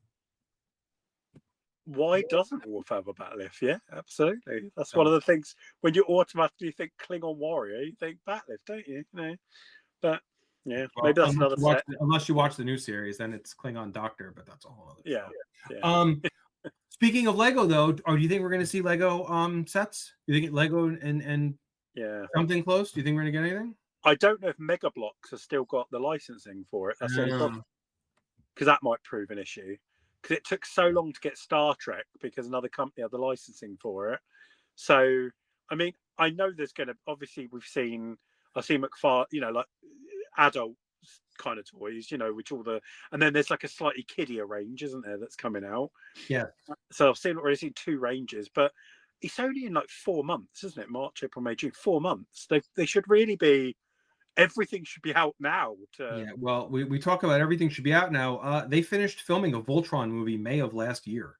Why doesn't Worf have a bat lift? Yeah, absolutely. That's one of the things when you automatically think Klingon warrior, you think bat lift, don't you? You know, but yeah, well, maybe that's another set. Unless you watch the new series, then it's Klingon Doctor, but that's a whole other yeah. Speaking of Lego, though, do you think we're going to see Lego sets? Do you think Lego and something close? Do you think we're going to get anything? I don't know if Mega Bloks have still got the licensing for it. That's the only problem, because that might prove an issue. Because it took so long to get Star Trek because another company had the licensing for it. So, I mean, I know there's going to obviously I've seen McFarlane, you know, like adult kind of toys, you know, which and then there's like a slightly kiddier range, isn't there, that's coming out? Yeah. So I've already seen 2 ranges, but it's only in like 4 months, isn't it? March, April, May, June. 4 months. They should really be. Everything should be out now. Yeah. Well, we talk about everything should be out now. They finished filming a Voltron movie May of last year.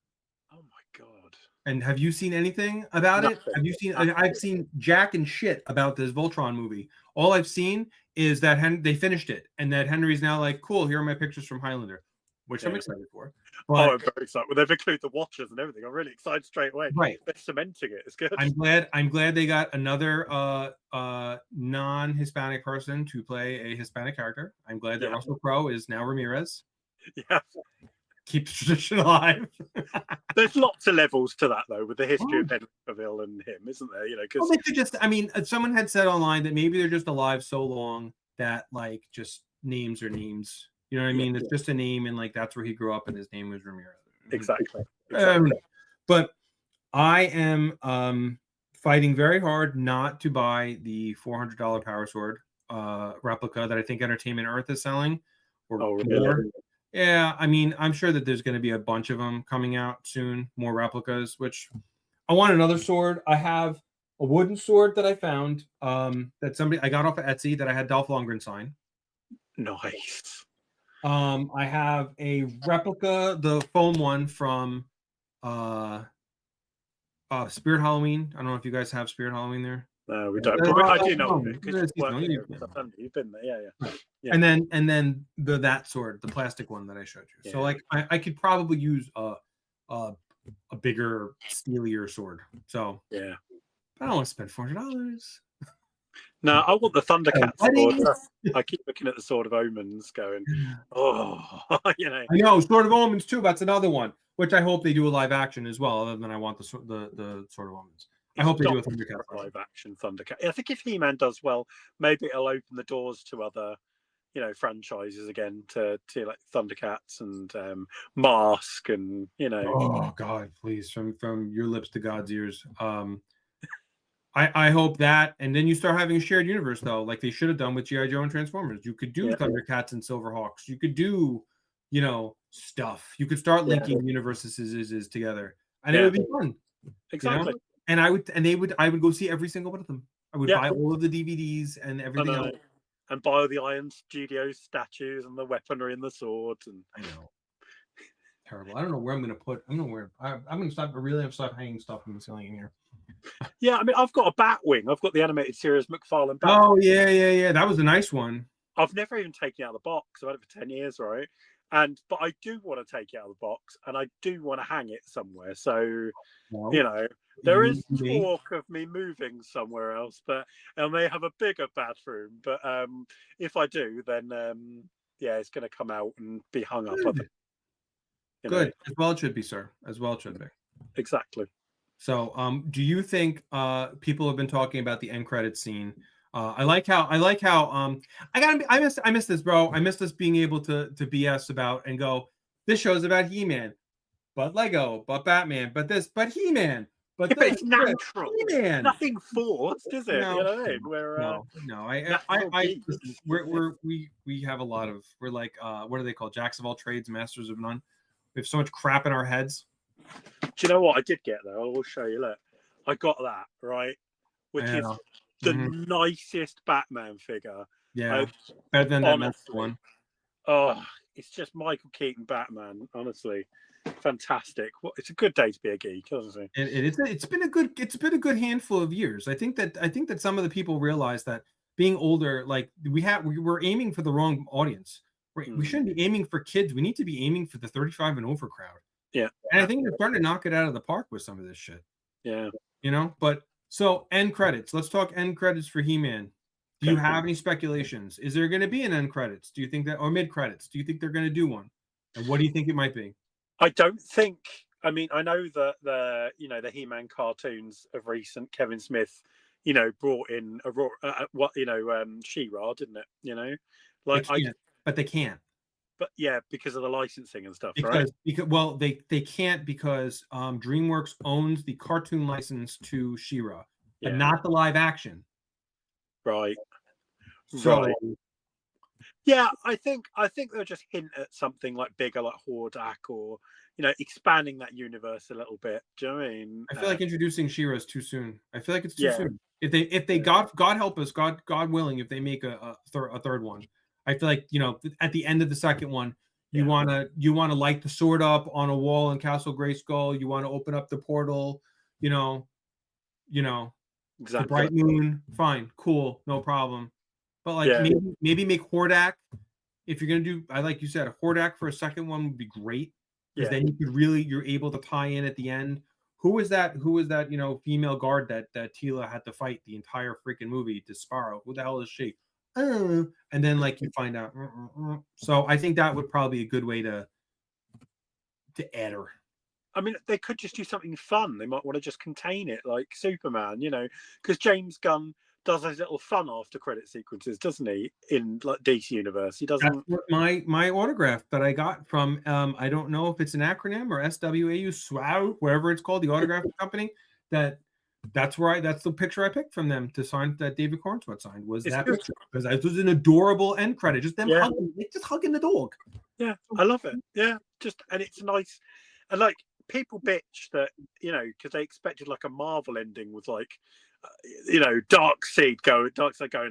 Oh my god. And have you seen anything about it? Have you seen? I've seen jack and shit about this Voltron movie. All I've seen is that they finished it, and that Henry's now like, cool. Here are my pictures from Highlander, which I'm excited for. But, I'm very excited. Well, they've included the watchers and everything. I'm really excited straight away. Right, they're cementing it. It's good. I'm glad they got another non-Hispanic person to play a Hispanic character. I'm glad that Russell Crowe is now Ramirez. Yeah. Keeps tradition alive. There's lots of levels to that, though, with the history of Henry Cavill and him, isn't there? You know, because they could just. I mean, someone had said online that maybe they're just alive so long that like just names are names. You know what I mean? It's just a name, and like that's where he grew up, and his name was Ramirez. Exactly. But I am fighting very hard not to buy the $400 Power Sword replica that I think Entertainment Earth is selling. Really? Yeah, I mean, I'm sure that there's going to be a bunch of them coming out soon, more replicas, which I want another sword. I have a wooden sword that I found that I got off of Etsy that I had Dolph Lundgren sign. Nice. I have a replica, the foam one from uh Spirit Halloween. I don't know if you guys have Spirit Halloween there. No, we don't. But I do know of it because you work there. You've been there. Yeah. Yeah. And then that sword, the plastic one that I showed you. So like I could probably use a bigger, steelier sword. So yeah, I don't want to spend $400. No, I want the Thundercat sword. I keep looking at the Sword of Omens, going, oh, you know. I know Sword of Omens too. That's another one, which I hope they do a live action as well. Other than I want the Sword of Omens. I hope they do a Thundercat live action Thundercat. I think if He-Man does well, maybe it'll open the doors to other, you know, franchises again, to like Thundercats and Mask, and you know. Oh God, please, from your lips to God's ears. I hope that, and then you start having a shared universe though, like they should have done with G.I. Joe and Transformers. You could do Thundercats and Silverhawks. You could do, you know, stuff. You could start linking universes together, and it would be fun. Exactly. You know? And I would go see every single one of them. I would buy all of the DVDs and everything else. And buy all the Iron Studios statues and the weaponry and the swords. And I know. Terrible. I don't know where I'm going to put. I'm going to stop. I really have to stop hanging stuff from the ceiling in here. Yeah, I mean, I've got a Batwing. I've got the animated series McFarlane Batwing. Oh yeah. That was a nice one. I've never even taken it out of the box. I've had it for 10 years, right? But I do want to take it out of the box, and I do want to hang it somewhere. So, you know, there is talk of me moving somewhere else, but I may have a bigger bathroom. But if I do, then it's going to come out and be hung up. Good. As well it should be, sir. As well it should be. Exactly. So, do you think people have been talking about the end credits scene? I like how I miss this, bro. I miss this being able to BS about and go, this show's about He-Man, but Lego, but Batman, but this, but He-Man, but it's natural. He-Man. Nothing forced, is it? No, you know what I mean? We have a lot of, we're like, what are they called? Jacks of all trades, masters of none. We have so much crap in our heads. Do you know what I did get though? I will show you. Look, I got that right, which is the nicest Batman figure. Yeah, better than that next one. Oh, it's just Michael Keaton Batman. Honestly, fantastic. It's a good day to be a geek, honestly. It's been a good handful of years. I think that some of the people realize that being older, like we're aiming for the wrong audience. We shouldn't be aiming for kids. We need to be aiming for the 35 and over crowd. Yeah. And I think they're starting to knock it out of the park with some of this shit. Yeah. You know, but so end credits. Let's talk end credits for He-Man. Do you have any speculations? Is there going to be an end credits? Do you think that, or mid credits? Do you think they're going to do one? And what do you think it might be? I don't think. I mean, I know that the He-Man cartoons of recent, Kevin Smith, brought in She-Ra, didn't it? But they can't. But yeah, because of the licensing and stuff, right? Because they can't because DreamWorks owns the cartoon license to She-Ra, but not the live action. Right. So, yeah, I think they'll just hint at something like bigger, like Hordak, or expanding that universe a little bit. Do you know what I mean? I feel like introducing She-Ra is too soon. I feel like it's too soon. If they God help us, God willing, if they make a third one, I feel like at the end of the second one, you wanna light the sword up on a wall in Castle Grayskull. You want to open up the portal. Exactly. The bright moon, fine, cool, no problem. But like maybe make Hordak. If you're gonna do, like you said, a Hordak for a second one would be great, because then you're able to tie in at the end. Who is that? Female guard that Tila had to fight the entire freaking movie? Desparo. Who the hell is she? And then you find out. So I think that would probably be a good way to add her. I mean, they could just do something fun. They might want to just contain it, like Superman, because James Gunn does those little fun after credit sequences, doesn't he? In like DC Universe, he doesn't. That's what my autograph that I got from I don't know if it's an acronym or SWAU, SWAU, whatever it's called, the autograph company. That's the picture I picked from them to sign, that David Cornswet signed, was that picture, because it was an adorable end credit, just them hugging the dog. Yeah, I love it. Yeah, and it's nice, and like. People bitch that because they expected like a Marvel ending with Darkseid going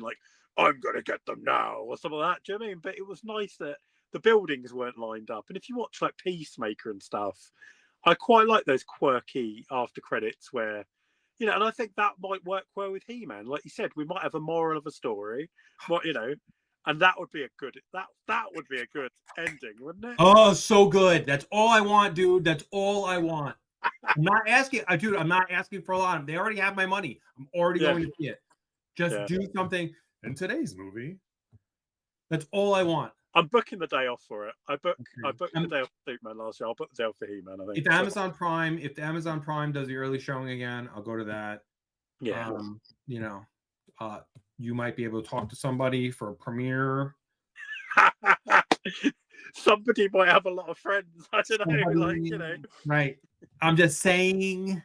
like, I'm gonna get them now, or something like that. Do you know what I mean? But it was nice that the buildings weren't lined up. And if you watch like Peacemaker and stuff, I quite like those quirky after credits where, you know, and I think that might work well with He-Man. Like you said, we might have a moral of a story, what, you know, and that would be a good that would be a good ending, wouldn't it? Oh, so good. That's all I want, dude. That's all I want. I'm not asking, dude. I'm not asking for a lot. They already have my money. I'm already Yeah. going to see it. Just Yeah. do something in today's movie. That's all I want. I'm booking the day off for it. I booked the day off for Superman last year. I'll book the day off for He-Man, I think. If Amazon Prime does the early showing again, I'll go to that. Yeah. You know, you might be able to talk to somebody for a premiere. Somebody might have a lot of friends. I don't know, like, you know. Right. I'm just saying.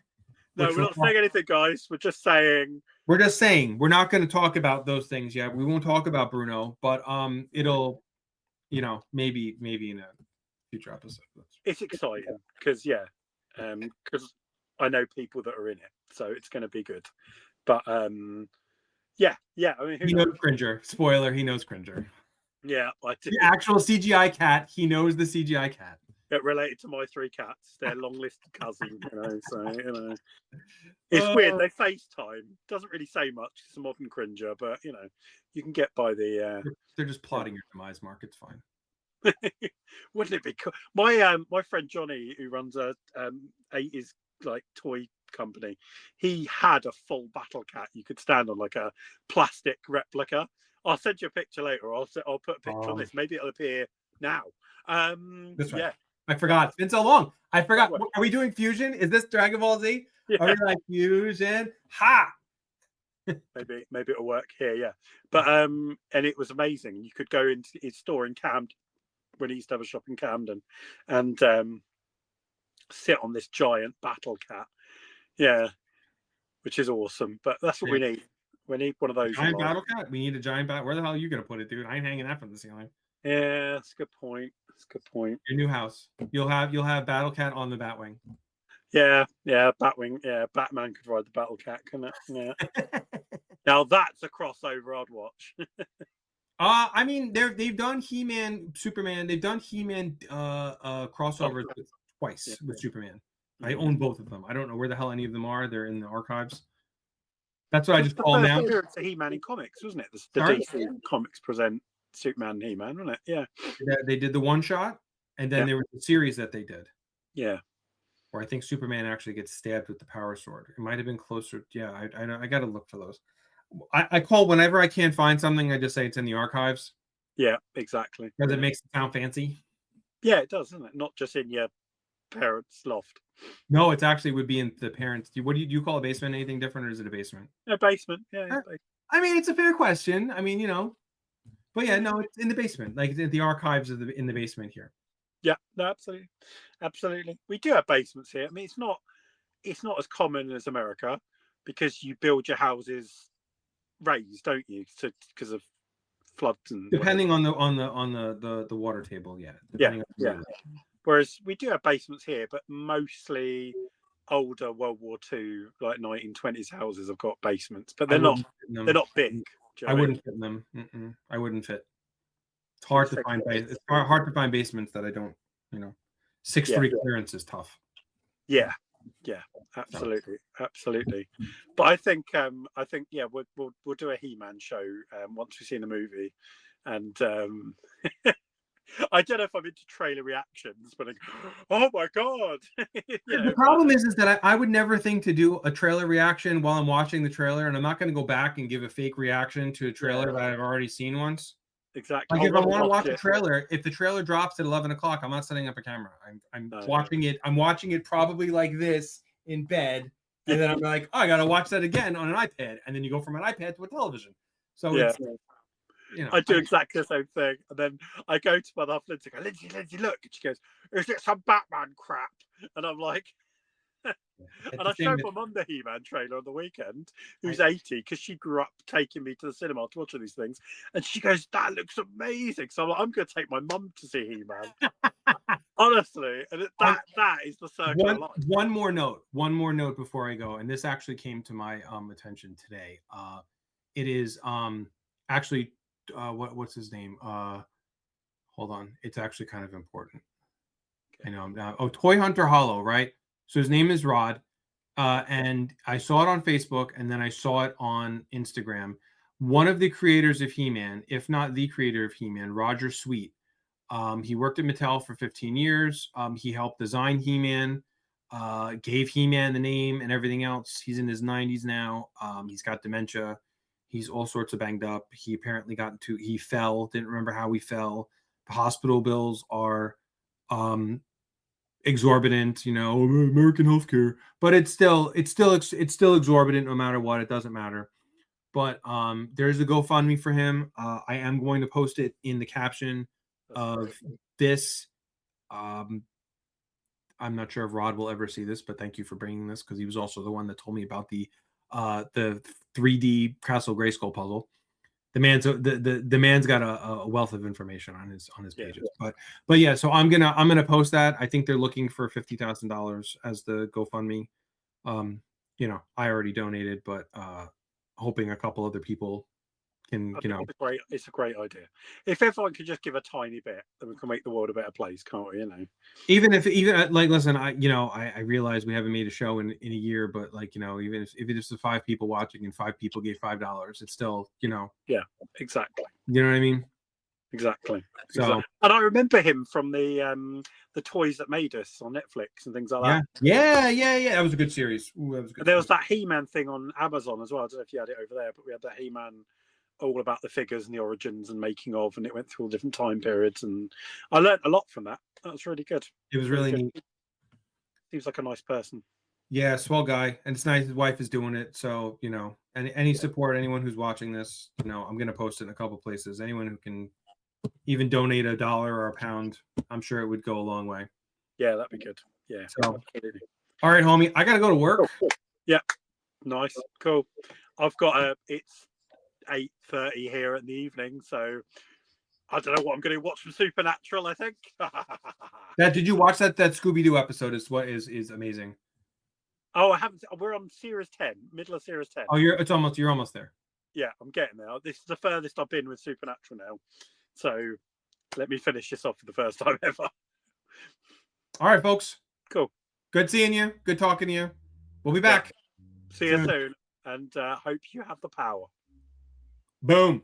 No, we're not saying anything, guys. We're just saying. We're just saying we're not going to talk about those things yet. We won't talk about Bruno, but it'll, you know, maybe in a future episode. It's exciting because because I know people that are in it, so it's going to be good. But yeah. I mean, he knows Cringer. Spoiler: he knows Cringer. Yeah, I do. The actual CGI cat. He knows the CGI cat. It related to my 3 cats. They're long-listed cousins, you know. So you know, it's weird. They FaceTime. Doesn't really say much. It's a modern Cringer, but you know, you can get by the. They're just plotting your demise, Mark. It's fine. Wouldn't it be cool? My friend Johnny, who runs a 80s like toy company, he had a full battle cat you could stand on, like a plastic replica. I'll send you a picture later. I'll put a picture on this. Maybe it'll appear now. That's right. Yeah. I forgot. It's been so long. I forgot. Are we doing fusion? Is this Dragon Ball Z? Yeah. Are we like fusion? Ha! maybe it'll work here. Yeah. But and it was amazing. You could go into his store in Camden when he used to have a shop in Camden, and sit on this giant battle cat. Yeah, which is awesome. But that's what we need. We need one of those. Giant battle cat. We need a giant bat. Where the hell are you gonna put it, dude? I ain't hanging that from the ceiling. Yeah, that's a good point. Your new house. You'll have Battle Cat on the Batwing. Yeah, Batwing. Yeah, Batman could ride the Battle Cat, couldn't it? Yeah. Now that's a crossover I'd watch. I mean, they've done He-Man, Superman. They've done He-Man crossovers twice with Superman. I own both of them. I don't know where the hell any of them are. They're in the archives. That's what I just call now. It's He-Man in comics, wasn't it? The DC Comics present Superman and He-Man, wasn't it? Yeah. They did the one shot, and then there was a series that they did. Yeah. Where I think Superman actually gets stabbed with the power sword. It might have been closer. Yeah, I got to look for those. I call whenever I can't find something, I just say it's in the archives. Yeah, exactly. Because it makes it sound fancy. Yeah, it does, doesn't it? Not just in your parents' loft. No, it actually would be in the parents. What do you call a basement? Anything different, or is it a basement? A basement. Yeah. I mean, it's a fair question. I mean, you know, but yeah, no, it's in the basement. Like the archives of in the basement here. Yeah, no, absolutely. We do have basements here. I mean, it's not as common as America because you build your houses raised, don't you? So because of floods and depending on the water table, yeah. Yeah. Whereas we do have basements here, but mostly older World War II, like 1920s houses have got basements, but they're not big. I wouldn't fit in them. I wouldn't fit. It's hard to find. It's hard to find basements that I don't. 6'3" clearance is tough. Yeah, absolutely. But I think we'll do a He-Man show once we've seen the movie, and I don't know if I'm into trailer reactions, but oh my god! The problem is that I would never think to do a trailer reaction while I'm watching the trailer, and I'm not going to go back and give a fake reaction to a trailer that I've already seen once. Exactly. Like if I want to watch a trailer, if the trailer drops at 11 o'clock, I'm not setting up a camera. I'm watching it. I'm watching it probably like this in bed, and then I'm like, oh, I got to watch that again on an iPad, and then you go from an iPad to a television. So it's, I do exactly the same thing, and then I go to my other Lindsay, go, Lindsay, look, and she goes, is it some Batman crap? And I'm like. And I showed my mum the He-Man trailer on the weekend, who's 80, because she grew up taking me to the cinema to watch all these things. And she goes, that looks amazing. So I'm like, I'm going to take my mum to see He-Man. Honestly. And that is the circle of life. One more note before I go. And this actually came to my attention today. It is actually, what's his name? hold on. It's actually kind of important. Okay. I know I'm now. Oh, Toy Hunter Hollow, right? So his name is Rod. And I saw it on Facebook, and then I saw it on Instagram. One of the creators of He-Man, if not the creator of He-Man, Roger Sweet. He worked at Mattel for 15 years. He helped design He-Man, gave He-Man the name and everything else. He's in his 90s now. He's got dementia. He's all sorts of banged up. He apparently he fell, didn't remember how he fell. The hospital bills are exorbitant, American healthcare, but it's still exorbitant no matter what. It doesn't matter. But there's a GoFundMe for him. I am going to post it in the caption of this. I'm not sure if Rod will ever see this, but thank you for bringing this, because he was also the one that told me about the 3D Castle Grayskull puzzle. The man's got a wealth of information on his pages. But yeah, so I'm gonna post that. I think they're looking for $50,000 as the GoFundMe. I already donated, but hoping a couple other people can, It's a great idea. If everyone could just give a tiny bit, then we can make the world a better place, can't we? Even listen, I realize we haven't made a show in a year, but even if it is the 5 people watching and 5 people gave $5, it's still, Yeah, exactly. You know what I mean? Exactly. So, and I remember him from the Toys That Made Us on Netflix and things like that. Yeah. That was a good series. Ooh, that was good. There was that He-Man thing on Amazon as well. I don't know if you had it over there, but we had that He-Man all about the figures and the origins and making of, and it went through all different time periods, and I learned a lot from that. That was really good. It was really neat. Seems like a nice person. Yeah, swell guy, and it's nice his wife is doing it. So and any support, anyone who's watching this, I'm gonna post it in a couple places. Anyone who can even donate $1 or £1, I'm sure it would go a long way. Yeah, that'd be good. Yeah. So, all right, homie, I gotta go to work. Oh, cool. Yeah, nice, cool. I've got it's 8:30 here in the evening, so I don't know what I'm going to watch from Supernatural. I think. Did you watch that Scooby-Doo episode? Is amazing. Oh, I haven't. We're on series 10, middle of series 10. Oh, you're almost there. Yeah, I'm getting there. This is the furthest I've been with Supernatural now. So let me finish this off for the first time ever. All right, folks. Cool. Good seeing you. Good talking to you. We'll be back. See you soon, and hope you have the power. Boom.